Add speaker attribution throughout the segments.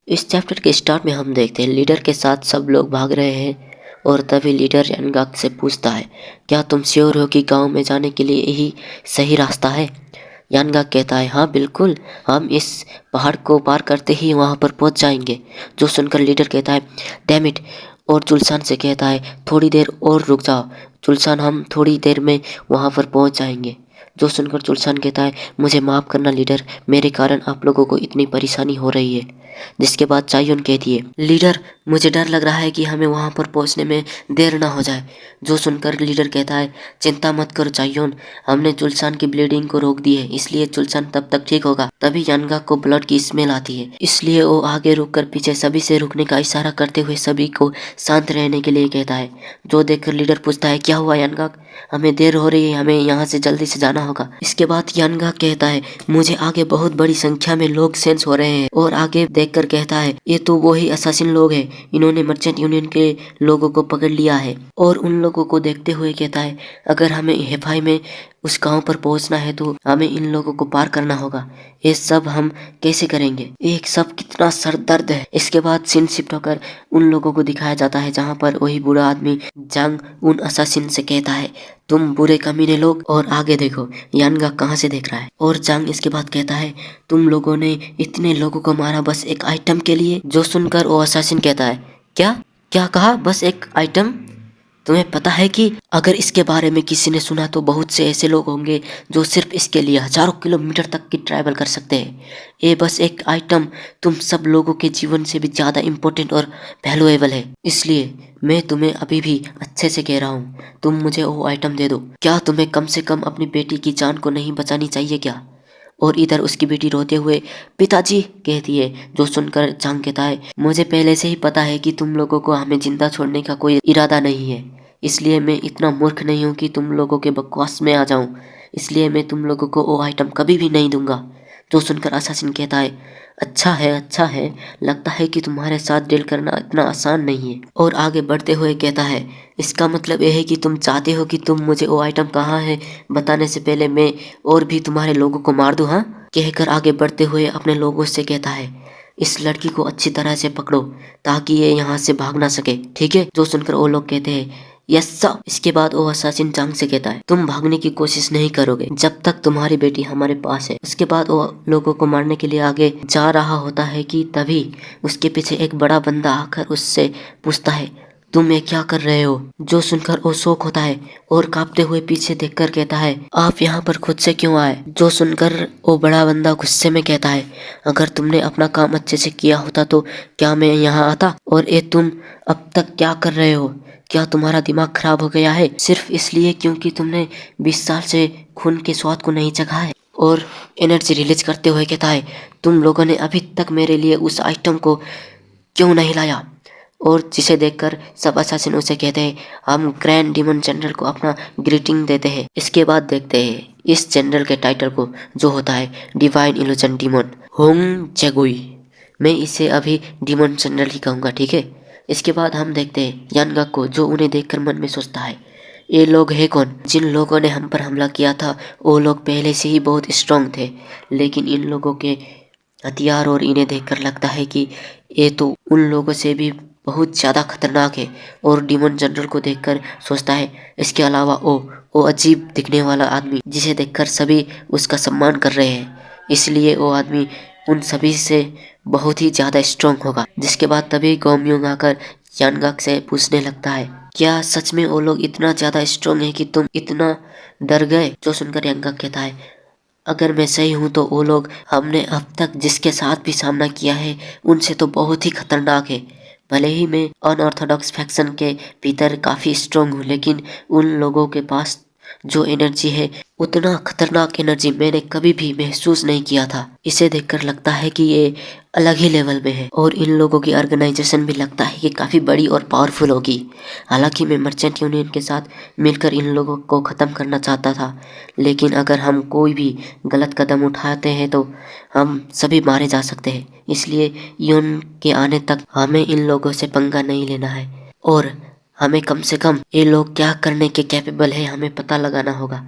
Speaker 1: इस चैप्टर के स्टार्ट में हम देखते हैं लीडर के साथ सब लोग भाग रहे हैं और तभी लीडर यानगाक से पूछता है, क्या तुम श्योर हो कि गांव में जाने के लिए यही सही रास्ता है? यानगाक कहता है, हाँ बिल्कुल, हम इस पहाड़ को पार करते ही वहां पर पहुंच जाएंगे। जो सुनकर लीडर कहता है, डैम इट, और चुलसान से कहता है, थोड़ी देर और रुक जाओ चुलसान, हम थोड़ी देर में वहां पर पहुंच जाएंगे। जो सुनकर चुलसान कहता है, मुझे माफ़ करना लीडर, मेरे कारण आप लोगों को इतनी परेशानी हो रही है। जिसके बाद चायोन कहती है, लीडर मुझे डर लग रहा है कि हमें वहां पर पहुंचने में देर ना हो जाए। जो सुनकर लीडर कहता है, चिंता मत करो चायोन, हमने चुलसान की ब्लीडिंग को रोक दी है, इसलिए चुलसान तब तक ठीक होगा। तभी यानगा को ब्लड की स्मेल आती है, इसलिए वो आगे रुककर पीछे सभी से रुकने का इशारा करते हुए सभी को शांत रहने के लिए कहता है। जो देखकर लीडर पूछता है, क्या हुआ यानगा, हमें देर हो रही है, हमें यहाँ से जल्दी से जाना होगा। इसके बाद यानगा कहता है, मुझे आगे बहुत बड़ी संख्या में लोग सेंस हो रहे हैं, और आगे देखकर कहता है, ये तो वही असासिन लोग हैं, इन्होंने मर्चेंट यूनियन के लोगों को पकड़ लिया है। और उन लोगों को देखते हुए कहता है, अगर हमें हेफाई में उस गांव पर पहुंचना है तो हमें इन लोगों को पार करना होगा। ये सब हम कैसे करेंगे? एक सब कितना सर दर्द है। इसके बाद सीन शिफ्ट होकर उन लोगों को दिखाया जाता है जहां पर वही बूढ़ा आदमी जांग उन असासिन से कहता है, तुम बुरे कमीने लोग, और आगे देखो यानगा कहाँ से देख रहा है। और जांग इसके बाद कहता है, तुम लोगों ने इतने लोगों को मारा बस एक आइटम के लिए? जो सुनकर वो असासिन कहता है, क्या क्या कहा, बस एक आइटम? तुम्हें पता है कि अगर इसके बारे में किसी ने सुना तो बहुत से ऐसे लोग होंगे जो सिर्फ इसके लिए हजारों किलोमीटर तक की ट्रैवल कर सकते हैं। ये बस एक आइटम तुम सब लोगों के जीवन से भी ज़्यादा इम्पोर्टेंट और वैल्यूएबल है, इसलिए मैं तुम्हें अभी भी अच्छे से कह रहा हूँ, तुम मुझे वो आइटम दे दो। क्या तुम्हें कम से कम अपनी बेटी की जान को नहीं बचानी चाहिए क्या? और इधर उसकी बेटी रोते हुए, पिताजी कहती है। जो सुनकर जांग कहता है, मुझे पहले से ही पता है कि तुम लोगों को हमें जिंदा छोड़ने का कोई इरादा नहीं है, इसलिए मैं इतना मूर्ख नहीं हूँ कि तुम लोगों के बकवास में आ जाऊँ, इसलिए मैं तुम लोगों को वो आइटम कभी भी नहीं दूंगा। जो सुनकर असासिन कहता है, अच्छा है, लगता है कि तुम्हारे साथ डील करना इतना आसान नहीं है। और आगे बढ़ते हुए कहता है, इसका मतलब यह है कि तुम चाहते हो कि तुम मुझे वो आइटम कहाँ है बताने से पहले मैं और भी तुम्हारे लोगों को मार दूँ, हाँ? कहकर आगे बढ़ते हुए अपने लोगों से कहता है, इस लड़की को अच्छी तरह से पकड़ो ताकि ये यहाँ से भाग ना सके, ठीक है? जो सुनकर वो लोग कहते हैं, यस सर। इसके बाद वो असासिन जांग से कहता है, तुम भागने की कोशिश नहीं करोगे जब तक तुम्हारी बेटी हमारे पास है। उसके बाद वो लोगों को मारने के लिए आगे जा रहा होता है कि तभी उसके पीछे एक बड़ा बंदा आकर उससे पूछता है, तुम ये क्या कर रहे हो? जो सुनकर वो शौक होता है और कांपते हुए पीछे देखकर कहता है, आप यहाँ पर खुद से क्यों आए? जो सुनकर वो बड़ा बंदा गुस्से में कहता है, अगर तुमने अपना काम अच्छे से किया होता तो क्या मैं यहाँ आता? और ये तुम अब तक क्या कर रहे हो? क्या तुम्हारा दिमाग खराब हो गया है सिर्फ इसलिए क्योंकि तुमने 20 साल से खून के स्वाद को नहीं चखा है? और एनर्जी रिलीज करते हुए कहता है, तुम लोगों ने अभी तक मेरे लिए उस आइटम को क्यों नहीं लाया? और जिसे देखकर सब असासिन उसे कहते हैं, हम ग्रैंड डीमन जनरल को अपना ग्रीटिंग देते हैं। इसके बाद देखते हैं इस जनरल के टाइटल को, जो होता है डिवाइन इल्यूजन डीमन होंग चेगुई। मैं इसे अभी डीमन जनरल ही कहूँगा, ठीक है? इसके बाद हम देखते हैं यानगाक को, जो उन्हें देखकर मन में सोचता है, ये लोग हैं कौन? जिन लोगों ने हम पर हमला किया था वो लोग पहले से ही बहुत स्ट्रांग थे, लेकिन इन लोगों के हथियार और इन्हें देखकर लगता है कि ये तो उन लोगों से भी बहुत ज़्यादा खतरनाक है। और डीमन जनरल को देखकर सोचता है, इसके अलावा वो अजीब दिखने वाला आदमी जिसे देखकर सभी उसका सम्मान कर रहे हैं, इसलिए वो आदमी उन सभी से बहुत ही ज़्यादा स्ट्रांग होगा। जिसके बाद तभी गोम्योंग आकर यानगाक से पूछने लगता है, क्या सच में वो लोग इतना ज़्यादा स्ट्रांग है कि तुम इतना डर गए? जो सुनकर यानगाक कहता है, अगर मैं सही हूँ तो वो लोग हमने अब तक जिसके साथ भी सामना किया है उनसे तो बहुत ही खतरनाक है। भले ही मैं अनऑर्थोडॉक्स फैक्शन के भीतर काफ़ी स्ट्रांग हूँ, लेकिन उन लोगों के पास जो एनर्जी है उतना खतरनाक एनर्जी मैंने कभी भी महसूस नहीं किया था। इसे देखकर लगता है कि ये अलग ही लेवल में है, और इन लोगों की ऑर्गेनाइजेशन भी लगता है कि काफ़ी बड़ी और पावरफुल होगी। हालांकि मैं मर्चेंट यूनियन के साथ मिलकर इन लोगों को ख़त्म करना चाहता था, लेकिन अगर हम कोई भी गलत कदम उठाते हैं तो हम सभी मारे जा सकते हैं, इसलिए यून के आने तक हमें इन लोगों से पंगा नहीं लेना है, और हमें कम से कम ये लोग क्या करने के कैपेबल है हमें पता लगाना होगा।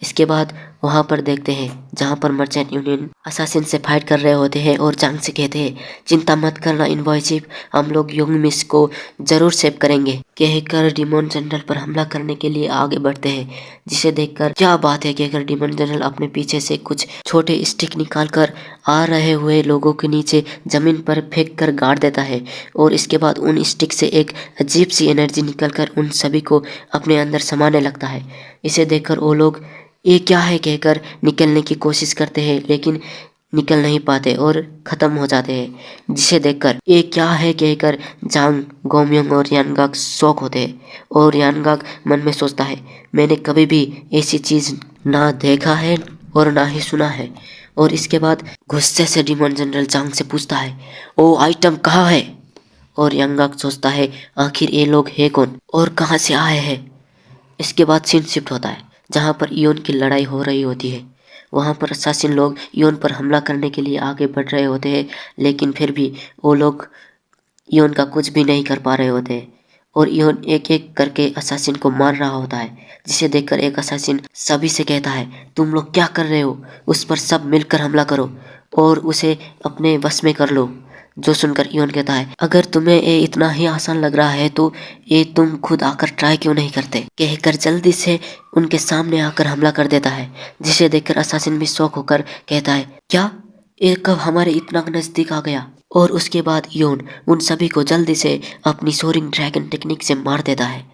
Speaker 1: इसके बाद वहाँ पर देखते हैं जहाँ पर मर्चेंट यूनियन असासिन से फाइट कर रहे होते हैं और जांग से कहते हैं चिंता मत करना इनवॉइसिव, हम लोग योंग मिस को जरूर सेव करेंगे। कहकर डिमोन जनरल पर हमला करने के लिए आगे बढ़ते हैं, जिसे देखकर क्या बात है कहकर डिमोन जनरल अपने पीछे से कुछ छोटे स्टिक निकाल कर आ रहे हुए लोगों के नीचे जमीन पर फेंक कर गाड़ देता है और इसके बाद उन स्टिक से एक अजीब सी एनर्जी निकलकर उन सभी को अपने अंदर समाने लगता है। इसे देखकर वो लोग ये क्या है कहकर निकलने की कोशिश करते हैं, लेकिन निकल नहीं पाते और ख़त्म हो जाते हैं, जिसे देखकर ये क्या है कहकर जांग, गोमयोंग और यानगाक शॉक होते हैं। और यानगाक मन में सोचता है मैंने कभी भी ऐसी चीज़ ना देखा है और ना ही सुना है। और इसके बाद गुस्से से डिमोन जनरल जांग से पूछता है वो आइटम कहाँ है। और यानगाक सोचता है आखिर ये लोग है कौन और कहाँ से आए हैं। इसके बाद सीन शिफ्ट होता है जहाँ पर इयोन की लड़ाई हो रही होती है। वहाँ पर असासिन लोग इयोन पर हमला करने के लिए आगे बढ़ रहे होते हैं, लेकिन फिर भी वो लोग इयोन का कुछ भी नहीं कर पा रहे होते हैं और इयोन एक एक करके असासिन को मार रहा होता है, जिसे देखकर एक असासिन सभी से कहता है तुम लोग क्या कर रहे हो, उस पर सब मिलकर हमला करो और उसे अपने वश में कर लो। जो सुनकर इयोन कहता है अगर तुम्हें ये इतना ही आसान लग रहा है तो ये तुम खुद आकर ट्राई क्यों नहीं करते, कहकर जल्दी से उनके सामने आकर हमला कर देता है, जिसे देखकर असासिन भी शौक होकर कहता है क्या ये कब हमारे इतना नजदीक आ गया। और उसके बाद इयोन उन सभी को जल्दी से अपनी सोरिंग ड्रैगन टेक्निक से मार देता है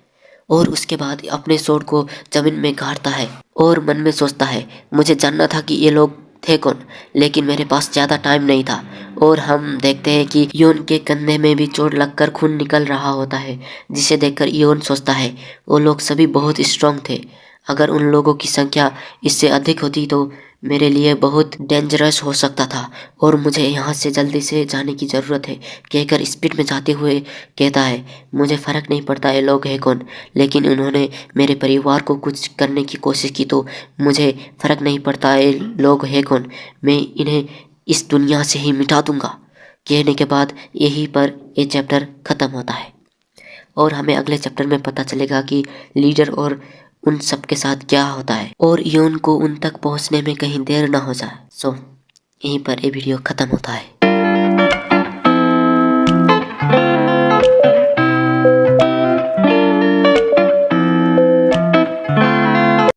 Speaker 1: और उसके बाद अपने स्वॉर्ड को जमीन में गाड़ता है और मन में सोचता है मुझे जानना था कि ये लोग थे कौन, लेकिन मेरे पास ज़्यादा टाइम नहीं था। और हम देखते हैं कि इयोन के कंधे में भी चोट लगकर खून निकल रहा होता है, जिसे देखकर इयोन सोचता है वो लोग सभी बहुत स्ट्रांग थे, अगर उन लोगों की संख्या इससे अधिक होती तो मेरे लिए बहुत डेंजरस हो सकता था और मुझे यहाँ से जल्दी से जाने की ज़रूरत है, कहकर स्पीड में जाते हुए कहता है मुझे फ़र्क नहीं पड़ता ये लोग हैं कौन, लेकिन उन्होंने मेरे परिवार को कुछ करने की कोशिश की तो मुझे फ़र्क नहीं पड़ता ये लोग हैं कौन, मैं इन्हें इस दुनिया से ही मिटा दूंगा। कहने के बाद यहीं पर ये चैप्टर ख़त्म होता है और हमें अगले चैप्टर में पता चलेगा कि लीडर और उन सब के साथ क्या होता है और इयोन को उन तक पहुंचने में कहीं देर ना हो जाए। सो यहीं पर ये वीडियो ख़त्म होता है।